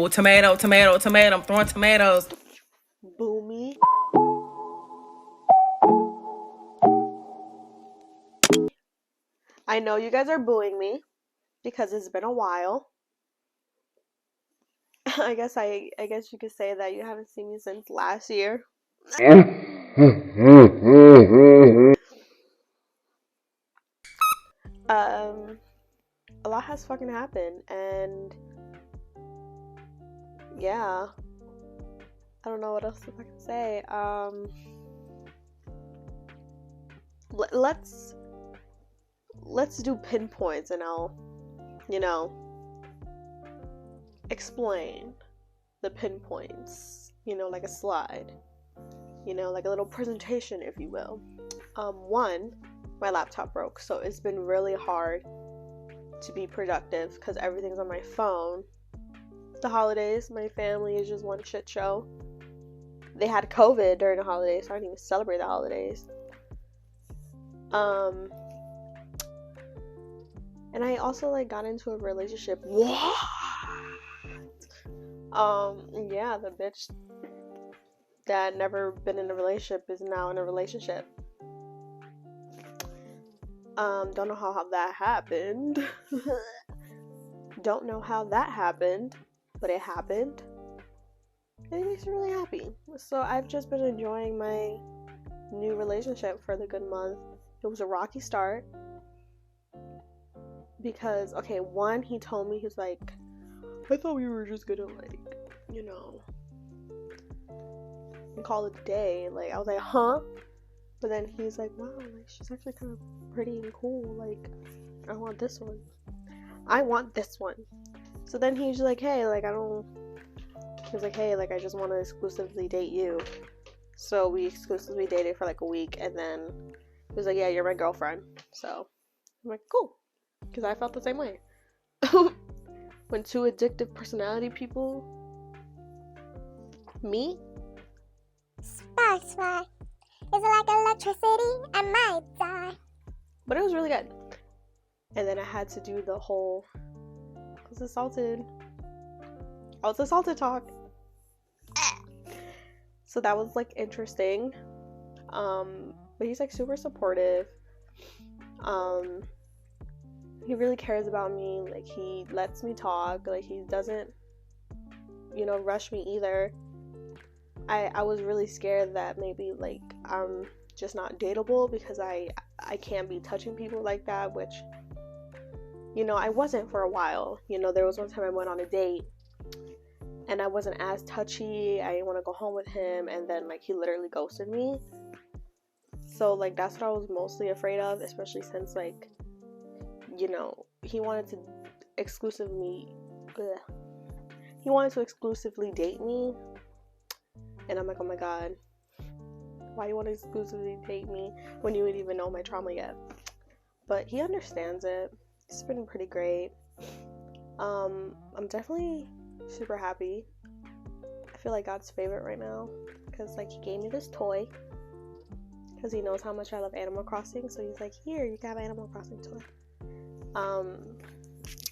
Ooh, tomato, tomato, tomato. I'm throwing tomatoes. Boomy. I know you guys are booing me because it's been a while. I guess you could say that you haven't seen me since last year. A lot has fucking happened, and yeah, I don't know what else to fucking say. Let's do pinpoints, and I'll, explain the pinpoints. Like a slide. Like a little presentation, if you will. One, my laptop broke, so it's been really hard to be productive because everything's on my phone. The holidays, my family is just one shit show. They had COVID during the holidays, so I didn't even celebrate the holidays. And I also got into a relationship. What? Yeah, the bitch that never been in a relationship is now in a relationship. Don't know how that happened. Don't know how that happened, but it happened. And it makes me really happy. So I've just been enjoying my new relationship for the good month. It was a rocky start. Because, one, he told me, he's like, I thought we were just gonna, call it a day. I was like, huh? But then he's like, wow, she's actually kind of pretty and cool. I want this one. I want this one. So then he's like, hey, I just want to exclusively date you. So we exclusively dated for a week, and then he was like, yeah, you're my girlfriend. So I'm like, cool. Because I felt the same way. When two addictive personality people meet. Sparks fly. Is it like electricity? I might die. But it was really good. And then I had to do the whole I was assaulted talk. So that was interesting. But he's super supportive. He really cares about me. He lets me talk. He doesn't rush me either. I was really scared that maybe I'm just not dateable because I can't be touching people like that, which I wasn't for a while. There was one time I went on a date and I wasn't as touchy. I didn't want to go home with him, and then he literally ghosted me. So that's what I was mostly afraid of, especially since he wanted to exclusively date me. And I'm like, oh my god, why you want to exclusively date me when you didn't even know my trauma yet? But he understands it. It's been pretty great. I'm definitely super happy. I feel like God's favorite right now because he gave me this toy because he knows how much I love Animal Crossing. So he's like, here, you can have an Animal Crossing toy.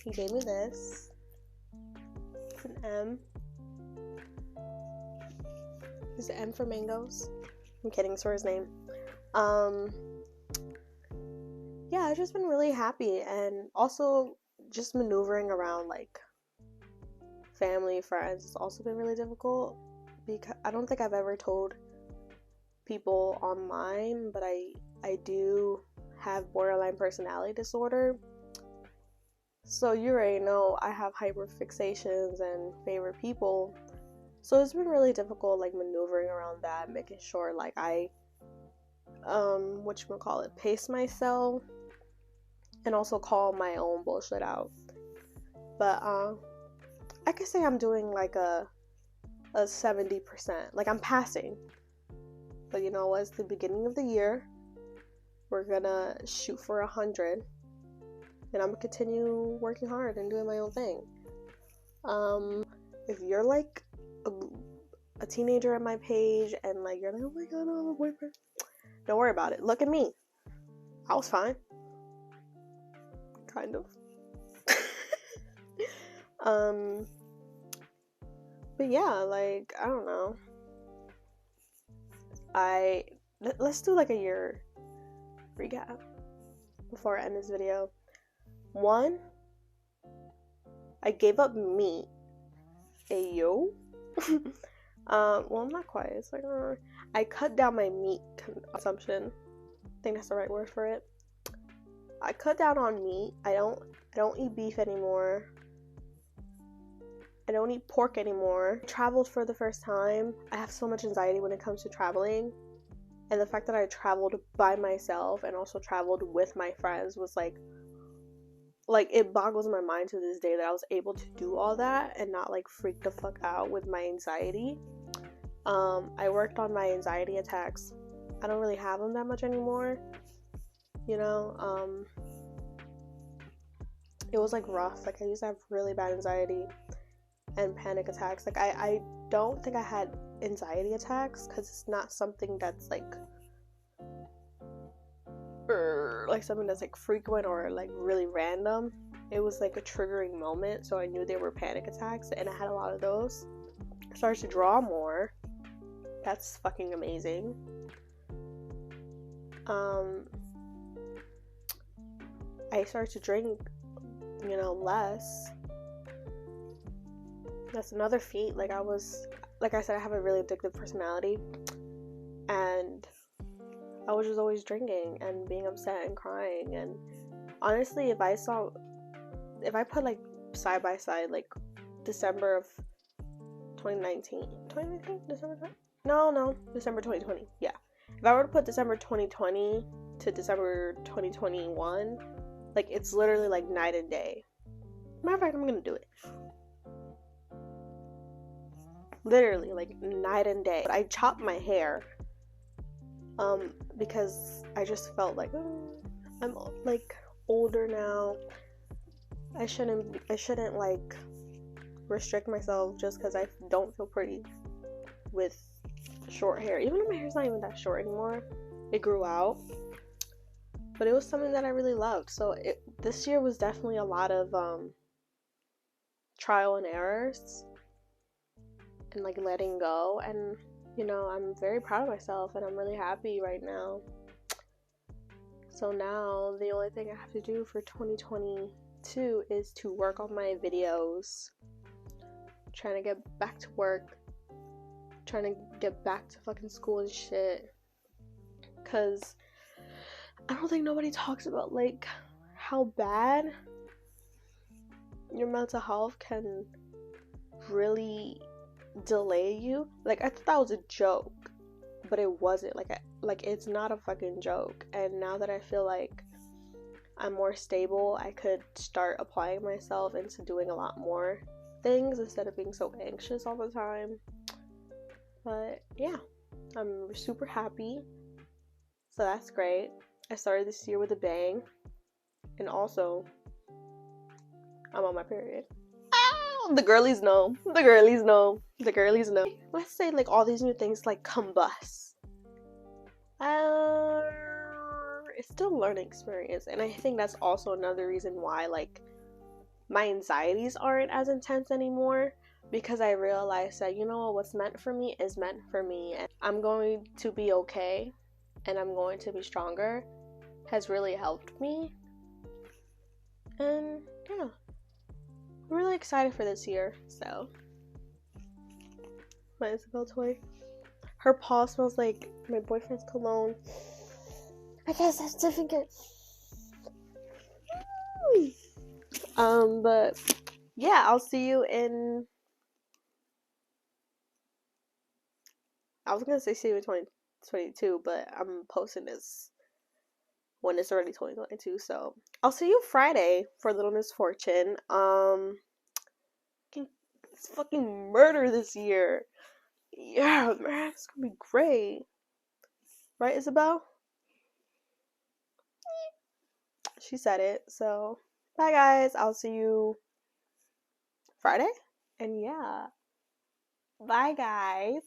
He gave me this. It's an M. It's an M for mangoes. I'm kidding, it's for his name. Yeah, I've just been really happy, and also just maneuvering around family, friends has also been really difficult because I don't think I've ever told people online, but I do have borderline personality disorder. So you already know I have hyperfixations and favorite people. So it's been really difficult maneuvering around that, making sure I pace myself and also call my own bullshit out. But I could say I'm doing a 70%. I'm passing. But it's the beginning of the year. We're gonna shoot for 100. And I'm gonna continue working hard and doing my own thing. If you're a teenager at my page and you're oh my god, I don't have a boyfriend, don't worry about it. Look at me. I was fine. Kind of. But yeah, like, I don't know. Let's do like a year recap before I end this video. 1, I gave up meat. Ayo. Well, I'm not quite. It's like, I cut down my meat consumption. I think that's the right word for it. I cut down on meat. I don't eat beef anymore. I don't eat pork anymore. I traveled for the first time. I have so much anxiety when it comes to traveling. And the fact that I traveled by myself and also traveled with my friends was like it boggles my mind to this day that I was able to do all that and not like freak the fuck out with my anxiety. I worked on my anxiety attacks. I don't really have them that much anymore. You know, it was like rough. Like I used to have really bad anxiety and panic attacks. Like I don't think I had anxiety attacks because it's not something that's like something that's like frequent or like really random. It was like a triggering moment, so I knew they were panic attacks, and I had a lot of those. I started to draw more. That's fucking amazing. I started to drink, less. That's another feat. Like I said, I have a really addictive personality, and I was just always drinking and being upset and crying. And honestly, if I put like side by side, like December of 2019, December 2020, yeah. If I were to put December 2020 to December 2021, like it's literally like night and day. Matter of fact, I'm gonna do it. Literally like night and day. But I chopped my hair because I just felt like I'm like older now. I shouldn't like restrict myself just because I don't feel pretty with short hair. Even though my hair's not even that short anymore, it grew out. But it was something that I really loved. So this year was definitely a lot of trial and errors and like letting go. And I'm very proud of myself and I'm really happy right now. So now the only thing I have to do for 2022 is to work on my videos. Trying to get back to work. Trying to get back to fucking school and shit. Cause I don't think nobody talks about like how bad your mental health can really delay you. Like I thought that was a joke, but it wasn't. Like it's not a fucking joke. And now that I feel like I'm more stable, I could start applying myself into doing a lot more things instead of being so anxious all the time. But yeah, I'm super happy. So that's great. I started this year with a bang. And also, I'm on my period. The girlies know. Let's say like all these new things like combust. It's still a learning experience, and I think that's also another reason why like my anxieties aren't as intense anymore, because I realized that what's meant for me is meant for me, and I'm going to be okay and I'm going to be stronger has really helped me. And yeah, I'm really excited for this year. So my Isabel toy, her paw smells like my boyfriend's cologne. I guess that's different. But yeah, I'll see you in, I was gonna say see you in 2022, but I'm posting this when it's already 2022, so I'll see you Friday for Little Misfortune. It's fucking murder this year. Yeah, man, it's gonna be great. Right, Isabel? She said it. So, bye guys. I'll see you Friday. And yeah. Bye guys.